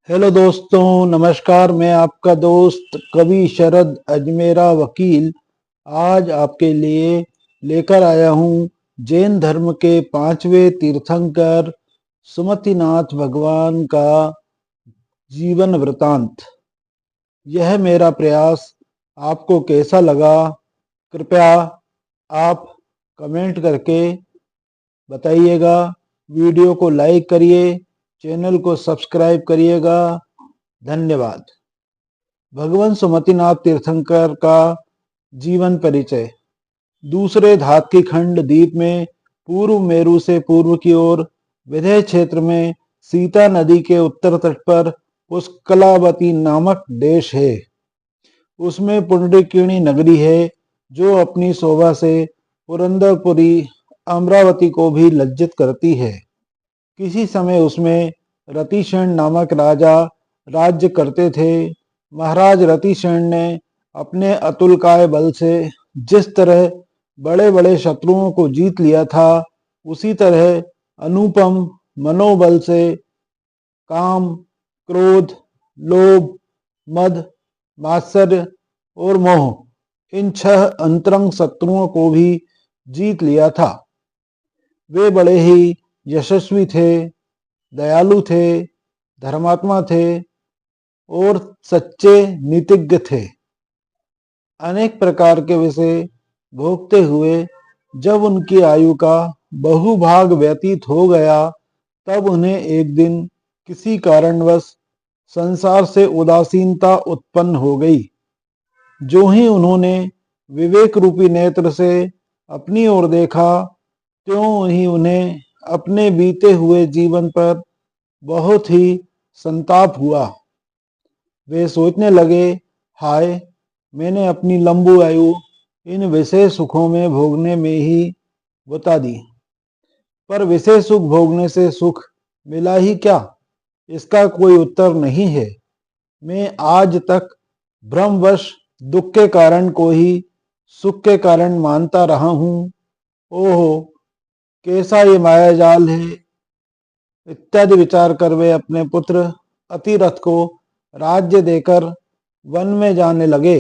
Hello दोस्तों, नमस्कार। मैं आपका दोस्त कवि शरद अजमेरा वकील आज आपके लिए लेकर आया हूँ जैन धर्म के पांचवें तीर्थंकर सुमतिनाथ भगवान का जीवन वृतांत। यह मेरा प्रयास आपको कैसा लगा, कृपया आप कमेंट करके बताइएगा। वीडियो को लाइक करिए, चैनल को सब्सक्राइब करिएगा। धन्यवाद। भगवान सुमतिनाथ तीर्थंकर का जीवन परिचय। दूसरे धातकी खंड द्वीप में पूर्व मेरु से पूर्व की ओर विंध्य क्षेत्र में सीता नदी के उत्तर तट पर पुष्कलावती नामक देश है। उसमें पुंडरीकिणी नगरी है जो अपनी शोभा से पुरंदरपुरी अमरावती को भी लज्जित करती है। किसी समय उसमें रतिशेन नामक राजा राज्य करते थे। महाराज रतिशेन ने अपने अतुलकाय बल से जिस तरह बड़े बड़े शत्रुओं को जीत लिया था, उसी तरह अनुपम मनोबल से काम, क्रोध, लोभ, मद, मात्सर्य और मोह, इन 6 अंतरंग शत्रुओं को भी जीत लिया था। वे बड़े ही यशस्वी थे, दयालु थे, धर्मात्मा थे और सच्चे नीतिज्ञ थे। अनेक प्रकार के विषय भोगते हुए जब उनकी आयु का बहुभाग व्यतीत हो गया, तब उन्हें एक दिन किसी कारणवश संसार से उदासीनता उत्पन्न हो गई। जो ही उन्होंने विवेक रूपी नेत्र से अपनी ओर देखा, त्यों ही उन्हें अपने बीते हुए जीवन पर बहुत ही संताप हुआ। वे सोचने लगे, हाय, मैंने अपनी लंबी आयु इन विषय सुखों में भोगने में ही बुता दी। पर विषय सुख भोगने से सुख मिला ही क्या, इसका कोई उत्तर नहीं है। मैं आज तक भ्रमवश दुख के कारण को ही सुख के कारण मानता रहा हूँ। ओहो, कैसा ये मायाजाल है। इत्यादि विचार कर वे अपने पुत्र अतिरथ को राज्य देकर वन में जाने लगे।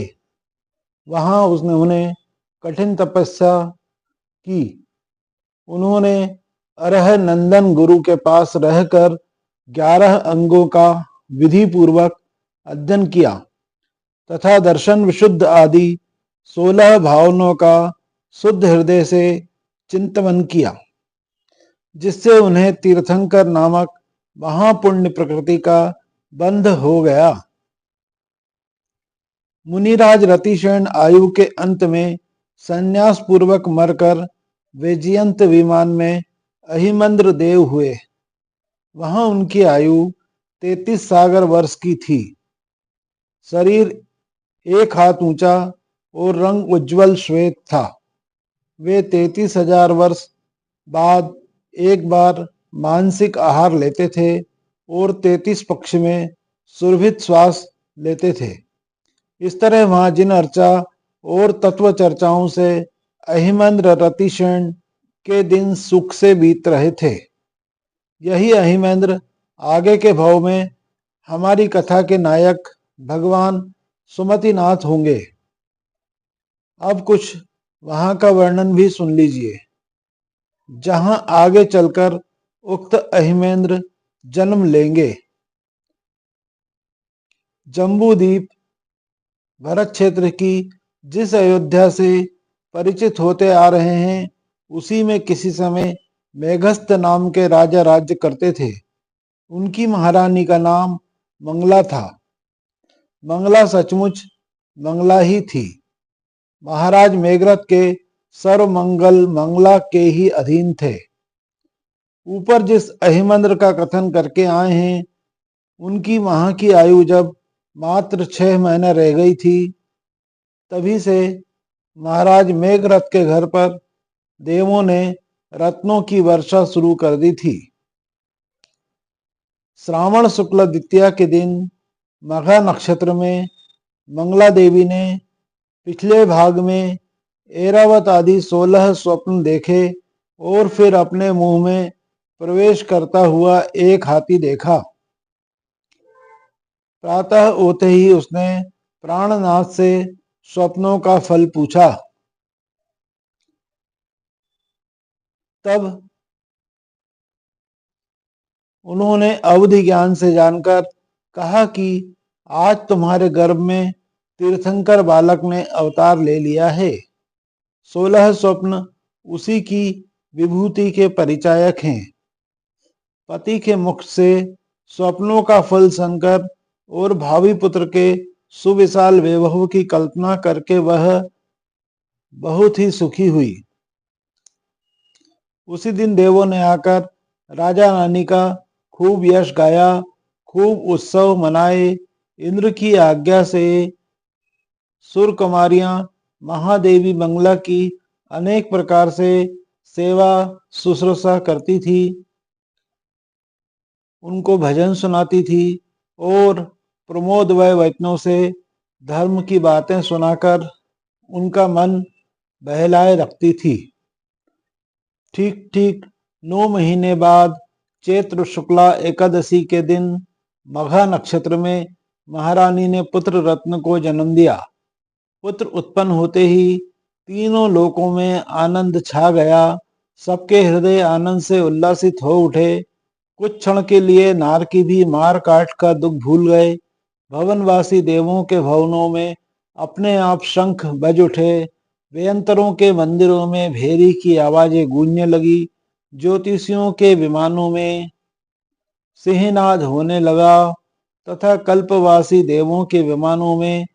वहां उसने उन्हें कठिन तपस्या की। उन्होंने अरह नंदन गुरु के पास रहकर 11 अंगों का विधि पूर्वक अध्ययन किया तथा दर्शन विशुद्ध आदि 16 भावनों का शुद्ध हृदय से चिंतन किया, जिससे उन्हें तीर्थंकर नामक महापुण्य प्रकृति का बंध हो गया। मुनिराज रतिशेन आयु के अंत में संन्यास पूर्वक मरकर वैजयंत विमान में अहिमंद्र देव हुए। वहां उनकी आयु 33 सागर वर्ष की थी। शरीर 1 हाथ ऊंचा और रंग उज्जवल श्वेत था। वे 33,000 वर्ष बाद एक बार मानसिक आहार लेते थे और 33 पक्ष में सुरभित श्वास लेते थे। इस तरह वहां जिन अर्चा और तत्व चर्चाओं से अहिमंद्र रतिशेन के दिन सुख से बीत रहे थे, यही अहिमंद्र आगे के भाव में हमारी कथा के नायक भगवान सुमतिनाथ होंगे। अब कुछ वहां का वर्णन भी सुन लीजिए, जहां आगे चलकर उक्त अहिमेंद्र जन्म लेंगे। जम्बूद्वीप भरत क्षेत्र की जिस अयोध्या से परिचित होते आ रहे हैं, उसी में किसी समय मेघस्थ नाम के राजा राज्य करते थे। उनकी महारानी का नाम मंगला था। मंगला सचमुच मंगला ही थी। महाराज मेघरथ के सर्वमंगल मंगला के ही अधीन थे। ऊपर जिस अहिमंद्र का कथन करके आए हैं, उनकी वहां की आयु जब मात्र 6 महीने रह गई थी, तभी से महाराज मेघरथ के घर पर देवों ने रत्नों की वर्षा शुरू कर दी थी। श्रावण शुक्ल द्वितीया के दिन मघा नक्षत्र में मंगला देवी ने पिछले भाग में ऐरावत आदि 16 स्वप्न देखे और फिर अपने मुंह में प्रवेश करता हुआ एक हाथी देखा। प्रातः होते ही उसने प्राणनाथ से स्वप्नों का फल पूछा। तब उन्होंने अवधि ज्ञान से जानकर कहा कि आज तुम्हारे गर्भ में तीर्थंकर बालक ने अवतार ले लिया है। 16 स्वप्न उसी की विभूति के परिचायक हैं। पति के मुख से स्वप्नों का फल सुनकर और भावी पुत्र के सुविशाल वैभव की कल्पना करके वह बहुत ही सुखी हुई। उसी दिन देवों ने आकर राजा रानी का खूब यश गाया, खूब उत्सव मनाए। इंद्र की आज्ञा से सुर कुमारियां महादेवी मंगला की अनेक प्रकार से सेवा शुश्रूषा करती थी, उनको भजन सुनाती थी और प्रमोदमय वचनों से धर्म की बातें सुनाकर उनका मन बहलाए रखती थी। ठीक ठीक 9 महीने बाद चैत्र शुक्ला एकादशी के दिन मघा नक्षत्र में महारानी ने पुत्र रत्न को जन्म दिया। पुत्र उत्पन्न होते ही तीनों लोकों में आनंद छा गया। सबके हृदय आनंद से उल्लासित हो उठे। कुछ क्षण के लिए नारकी भी मार काट का दुख भूल गए। भवनवासी देवों के भवनों में अपने आप शंख बज उठे। वेयंतरों के मंदिरों में भेरी की आवाजें गूंजने लगी। ज्योतिषियों के विमानों में सिंहनाद होने लगा तथा कल्पवासी देवों के विमानों में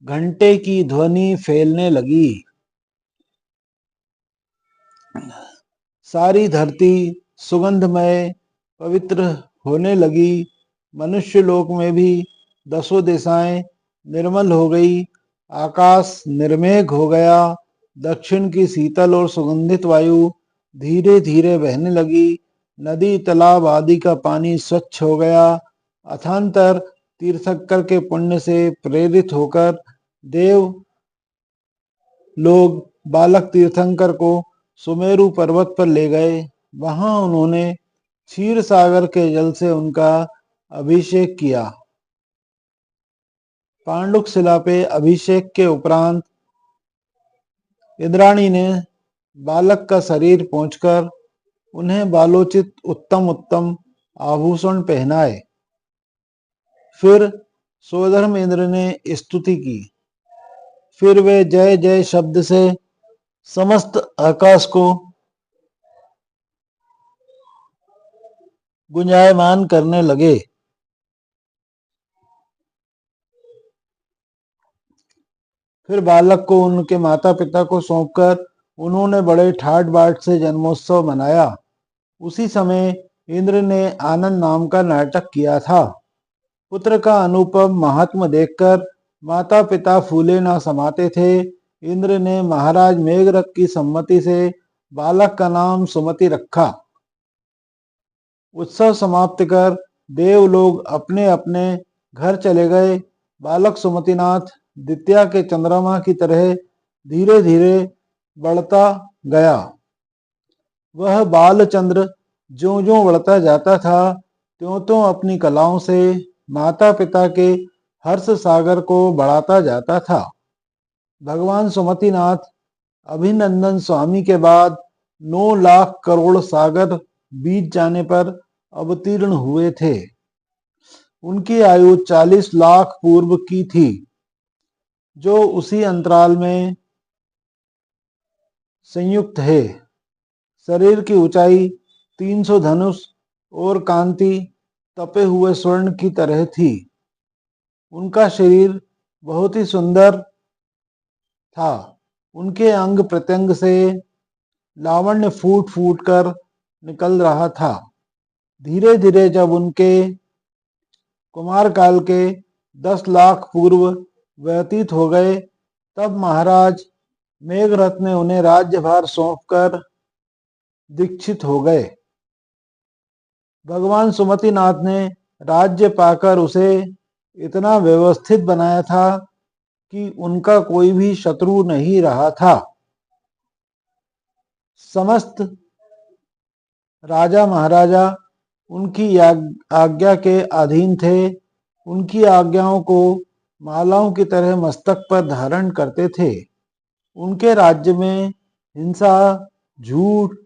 घंटे की ध्वनि फैलने लगी। सारी धरती सुगंधमय पवित्र होने लगी। मनुष्य लोक में भी दसों दिशाएं निर्मल हो गई। आकाश निर्मेघ हो गया। दक्षिण की शीतल और सुगंधित वायु धीरे धीरे बहने लगी। नदी तालाब आदि का पानी स्वच्छ हो गया। अथांतर तीर्थंकर के पुण्य से प्रेरित होकर देव लोग बालक तीर्थंकर को सुमेरु पर्वत पर ले गए। वहां उन्होंने क्षीर सागर के जल से उनका अभिषेक किया। पांडुक शिला पे अभिषेक के उपरांत इंद्राणी ने बालक का शरीर पहुंचकर उन्हें बालोचित उत्तम उत्तम आभूषण पहनाए। फिर सोधर्म इंद्र ने स्तुति की। फिर वे जय जय शब्द से समस्त आकाश को गुंजायमान करने लगे। फिर बालक को उनके माता पिता को सौंपकर उन्होंने बड़े ठाट बाट से जन्मोत्सव मनाया। उसी समय इंद्र ने आनंद नाम का नाटक किया था। पुत्र का अनुपम महात्म देखकर माता पिता फूले ना समाते थे। इंद्र ने महाराज मेघरथ की सम्मति से बालक का नाम सुमति रखा। उत्सव समाप्त कर देव लोग अपने अपने घर चले गए। बालक सुमतिनाथ द्वितीया के चंद्रमा की तरह धीरे धीरे बढ़ता गया। वह बालचंद्र ज्यों ज्यों बढ़ता जाता था त्यों त्यों अपनी कलाओं से माता पिता के हर्ष सागर को बढ़ाता जाता था। भगवान सुमतिनाथ अभिनंदन स्वामी के बाद 9 लाख करोड़ सागर बीत जाने पर अवतीर्ण हुए थे। उनकी आयु 40 लाख पूर्व की थी, जो उसी अंतराल में संयुक्त है। शरीर की ऊंचाई 300 धनुष और कांति तपे हुए स्वर्ण की तरह थी। उनका शरीर बहुत ही सुंदर था। उनके अंग प्रत्यंग से लावण्य फूट फूट कर निकल रहा था। धीरे धीरे जब उनके कुमार काल के 10 लाख पूर्व व्यतीत हो गए, तब महाराज मेघरथ ने उन्हें राज्यभार सौंपकर दीक्षित हो गए। भगवान सुमतिनाथ ने राज्य पाकर उसे इतना व्यवस्थित बनाया था कि उनका कोई भी शत्रु नहीं रहा था। समस्त राजा महाराजा उनकी आज्ञा के अधीन थे। उनकी आज्ञाओं को मालाओं की तरह मस्तक पर धारण करते थे। उनके राज्य में हिंसा, झूठ,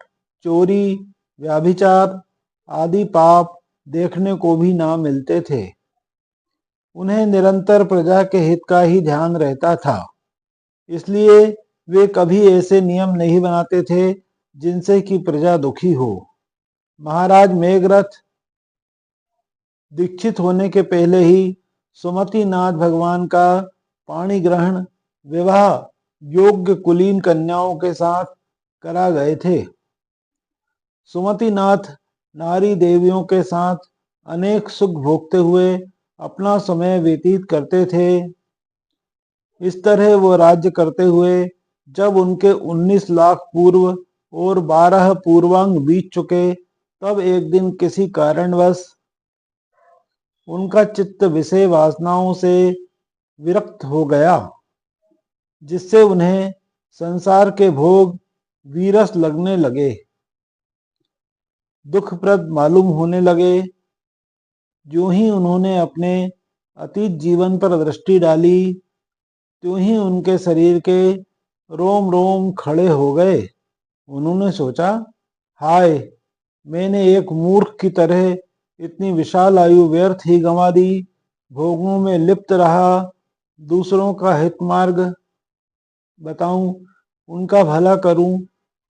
चोरी, व्याभिचार आदि पाप देखने को भी ना मिलते थे। उन्हें निरंतर प्रजा के हित का ही ध्यान रहता था, इसलिए वे कभी ऐसे नियम नहीं बनाते थे जिनसे कि प्रजा दुखी हो। महाराज मेघरथ दीक्षित होने के पहले ही सुमति नाथ भगवान का पाणी ग्रहण विवाह योग्य कुलीन कन्याओं के साथ करा गए थे। सुमति नाथ नारी देवियों के साथ अनेक सुख भोगते हुए अपना समय व्यतीत करते थे। इस तरह वो राज्य करते हुए जब उनके 19 लाख पूर्व और 12 पूर्वांग बीत चुके, तब एक दिन किसी कारणवश उनका चित्त विषय वासनाओं से विरक्त हो गया, जिससे उन्हें संसार के भोग वीरस लगने लगे, दुखप्रद मालूम होने लगे। जो ही उन्होंने अपने अतीत जीवन पर दृष्टि डाली, त्यों ही उनके शरीर के रोम रोम खड़े हो गए। उन्होंने सोचा, हाय, मैंने एक मूर्ख की तरह इतनी विशाल आयु व्यर्थ ही गंवा दी, भोगों में लिप्त रहा, दूसरों का हित मार्ग बताऊं, उनका भला करूं,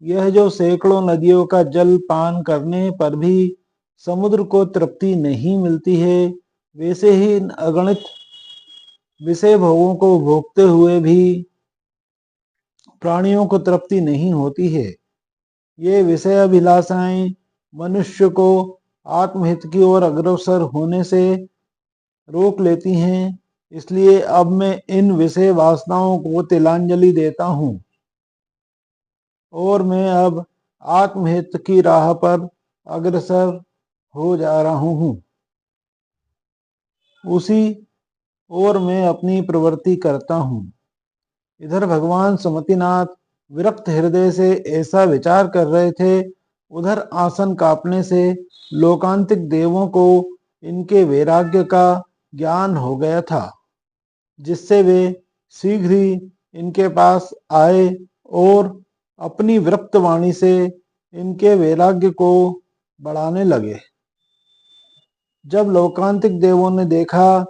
यह जो सैकड़ों नदियों का जल पान करने पर भी समुद्र को तृप्ति नहीं मिलती है, वैसे ही इन अगणित विषय भोगों को भोगते हुए भी प्राणियों को तृप्ति नहीं होती है। ये विषय अभिलाषाएं मनुष्य को आत्महित की ओर अग्रसर होने से रोक लेती हैं। इसलिए अब मैं इन विषय वासनाओं को तिलांजलि देता हूँ और मैं अब आत्महित की राह पर अग्रसर हो जा रहा हूँ। उसी और मैं अपनी प्रवृत्ति करता हूँ। इधर भगवान सुमतिनाथ विरक्त हृदय से ऐसा विचार कर रहे थे, उधर आसन कांपने से लोकांतिक देवों को इनके वैराग्य का ज्ञान हो गया था, जिससे वे शीघ्र ही इनके पास आए और अपनी विरक्त वाणी से इनके वैराग्य को बढ़ाने लगे। जब लोकांतिक देवों ने देखा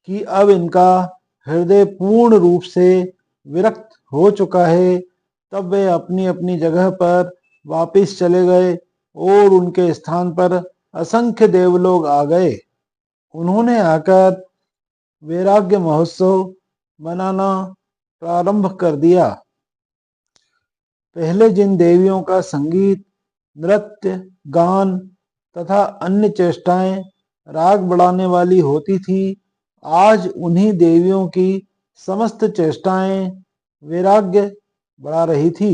कि अब इनका हृदय पूर्ण रूप से विरक्त हो चुका है, तब वे अपनी अपनी जगह पर वापिस चले गए और उनके स्थान पर असंख्य देवलोग आ गए। उन्होंने आकर वैराग्य महोत्सव मनाना प्रारंभ कर दिया। पहले जिन देवियों का संगीत, नृत्य, गान तथा अन्य चेष्टाएं राग बढ़ाने वाली होती थी, आज उन्हीं देवियों की समस्त चेष्टाएं वैराग्य बढ़ा रही थी।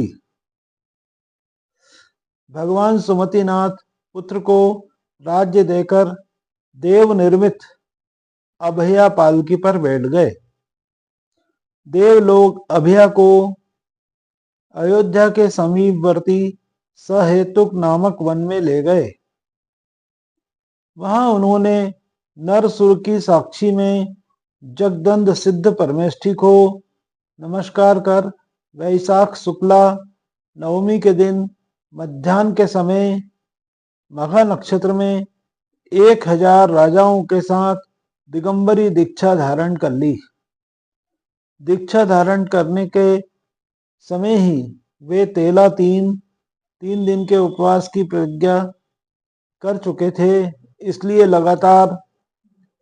भगवान सुमतिनाथ पुत्र को राज्य देकर देव निर्मित अभया पालकी पर बैठ गए। देवलोग अभया को अयोध्या के समीपवर्ती सहेतुक नामक वन में ले गए। वहां उन्होंने नरसुर की साक्षी में जगदंद सिद्ध परमेष्ठी को नमस्कार कर वैशाख शुक्ला नवमी के दिन मध्याह्न के समय मघा नक्षत्र में 1000 राजाओं के साथ दिगंबरी दीक्षा धारण कर ली। दीक्षा धारण करने के समय ही वे तेला तीन दिन के उपवास की प्रतिज्ञा कर चुके थे, इसलिए लगातार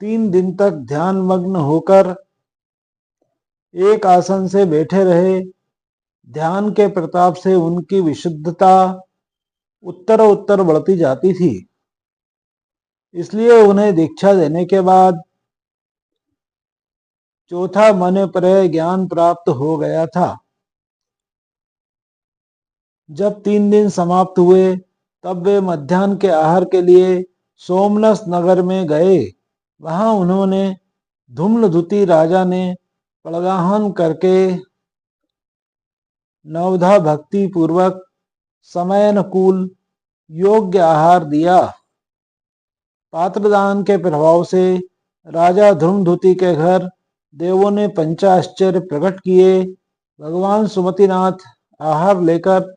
3 दिन तक ध्यान मग्न होकर एक आसन से बैठे रहे। ध्यान के प्रताप से उनकी विशुद्धता उत्तर उत्तर बढ़ती जाती थी, इसलिए उन्हें दीक्षा देने के बाद चौथा मन पर ज्ञान प्राप्त हो गया था। जब 3 दिन समाप्त हुए, तब वे मध्याह्न के आहार के लिए सोमनस नगर में गए। वहां उन्होंने धूम्रधुति राजा ने पड़गाहन करके नवधा भक्ति पूर्वक समयानुकूल योग्य आहार दिया। पात्रदान के प्रभाव से राजा धर्मधुति के घर देवों ने पंचाश्चर्य प्रकट किए। भगवान सुमतिनाथ आहार लेकर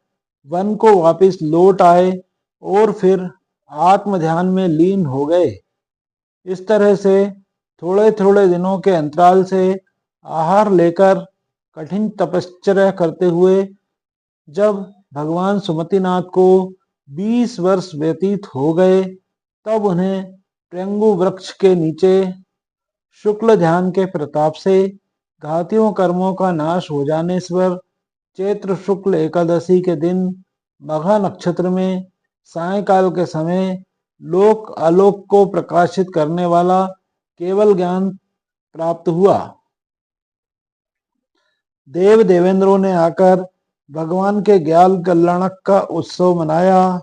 वन को वापस लौट आए और फिर आत्म ध्यान में लीन हो गए। इस तरह से थोड़े थोड़े दिनों के अंतराल से आहार लेकर कठिन तपश्चर्या करते हुए जब भगवान सुमतिनाथ को 20 वर्ष व्यतीत हो गए, तब उन्हें प्रेंगु वृक्ष के नीचे शुक्ल ध्यान के प्रताप से घातियों कर्मों का नाश हो जाने पर चैत्र शुक्ल एकादशी के दिन मघा नक्षत्र में सायंकाल के समय लोक आलोक को प्रकाशित करने वाला केवल ज्ञान प्राप्त हुआ। देव देवेंद्रों ने आकर भगवान के ज्ञान कल्याणक का उत्सव मनाया।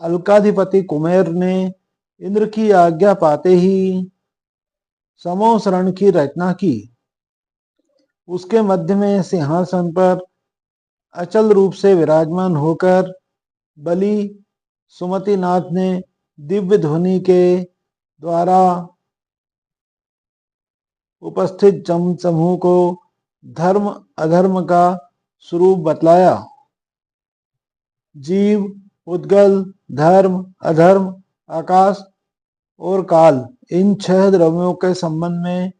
अलकाधिपति कुमेर ने इंद्र की आज्ञा पाते ही समोसरण की रचना की। उसके मध्य में सिंहासन पर अचल रूप से विराजमान होकर बलि सुमतिनाथ ने दिव्य ध्वनि के द्वारा उपस्थित जन समूह को धर्म अधर्म का स्वरूप बतलाया। जीव, उद्गल, धर्म, अधर्म, आकाश और काल, इन 6 द्रव्यों के संबंध में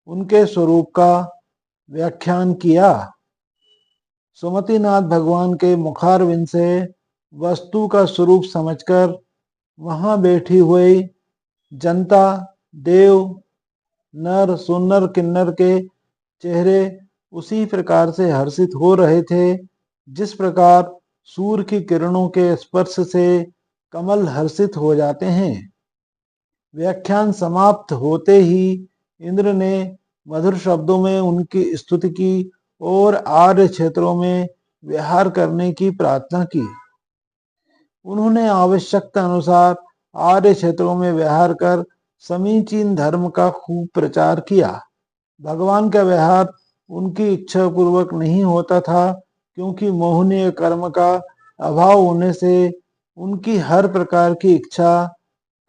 उनके स्वरूप का व्याख्यान किया। सुमतिनाथ भगवान के मुखारविंद से वस्तु का स्वरूप समझकर वहां बैठी हुई जनता, देव, नर, सुनर, किन्नर के चेहरे उसी प्रकार से हर्षित हो रहे थे जिस प्रकार सूर्य की किरणों के स्पर्श से कमल हर्षित हो जाते हैं। व्याख्यान समाप्त होते ही इंद्र ने मधुर शब्दों में उनकी स्तुति की और आर्य क्षेत्रों में विहार करने की प्रार्थना की। उन्होंने आवश्यकता अनुसार आर्य क्षेत्रों में विहार कर समीचीन धर्म का खूब प्रचार किया। भगवान का व्यवहार उनकी इच्छा पूर्वक नहीं होता था, क्योंकि मोहनीय कर्म का अभाव होने से उनकी हर प्रकार की इच्छा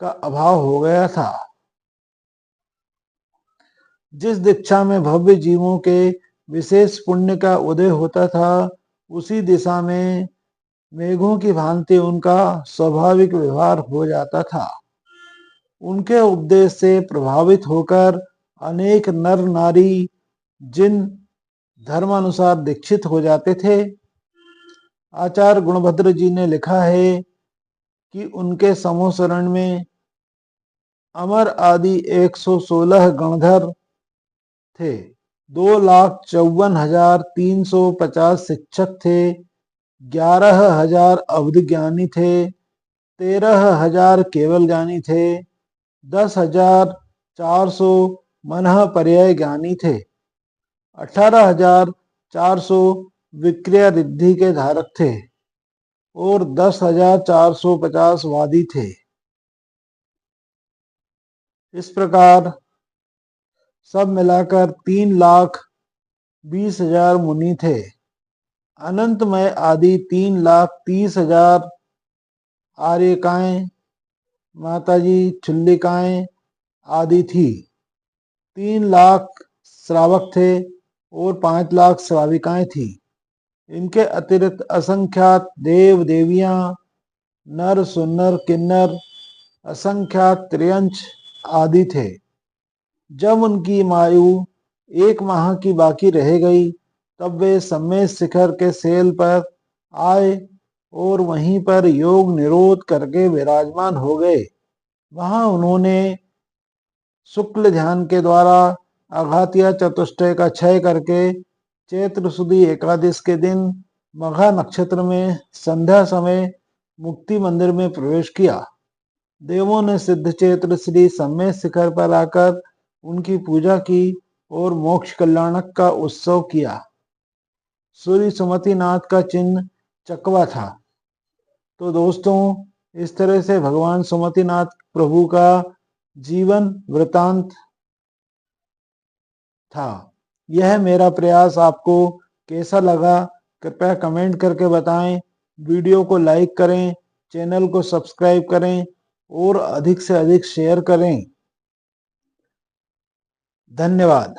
का अभाव हो गया था। जिस दीक्षा में भव्य जीवों के विशेष पुण्य का उदय होता था, उसी दिशा में मेघों की भांति उनका स्वाभाविक व्यवहार हो जाता था। उनके उपदेश से प्रभावित होकर अनेक नर नारी जिन धर्मानुसार दीक्षित हो जाते थे। आचार्य गुणभद्र जी ने लिखा है कि उनके समोसरण में अमर आदि 116 गणधर थे, 2,54,350 शिक्षक थे, 11,000 अवधि ज्ञानी थे, 13,000 केवल ज्ञानी थे, 10,400 मनः पर्याय ज्ञानी थे, 18,400 विक्रिया रिद्धि के धारक थे और 10,450 वादी थे। इस प्रकार सब मिलाकर 3,20,000 मुनि थे। अनंतमय आदि 3,30,000 आर्यकाएं, माताजी चुल्लिकाएं आदि थी। 3 लाख श्रावक थे और 5 लाख श्राविकाएं थी। इनके अतिरिक्त असंख्यात देव देवियां, नर सुन्नर किन्नर, असंख्यात त्रियंच आदि थे। जब उनकी आयु 1 माह की बाकी रह गई, तब वे सम्मेद शिखर के सेल पर आए और वहीं पर योग निरोध करके विराजमान हो गए। वहां उन्होंने शुक्ल ध्यान के द्वारा आघातिया चतुष्टय का क्षय करके चैत्र सुदी एकादश के दिन मघा नक्षत्र में संध्या समय मुक्ति मंदिर में प्रवेश किया। देवों ने सिद्ध चैत्र श्री सम्मेद शिखर पर आकर उनकी पूजा की और मोक्ष कल्याणक का उत्सव किया। सूर्य सुमतिनाथ का चिन्ह चकवा था। तो दोस्तों, इस तरह से भगवान सुमतिनाथ प्रभु का जीवन वृतांत था। यह मेरा प्रयास आपको कैसा लगा, कृपया कमेंट करके बताएं। वीडियो को लाइक करें, चैनल को सब्सक्राइब करें और अधिक से अधिक शेयर करें। धन्यवाद।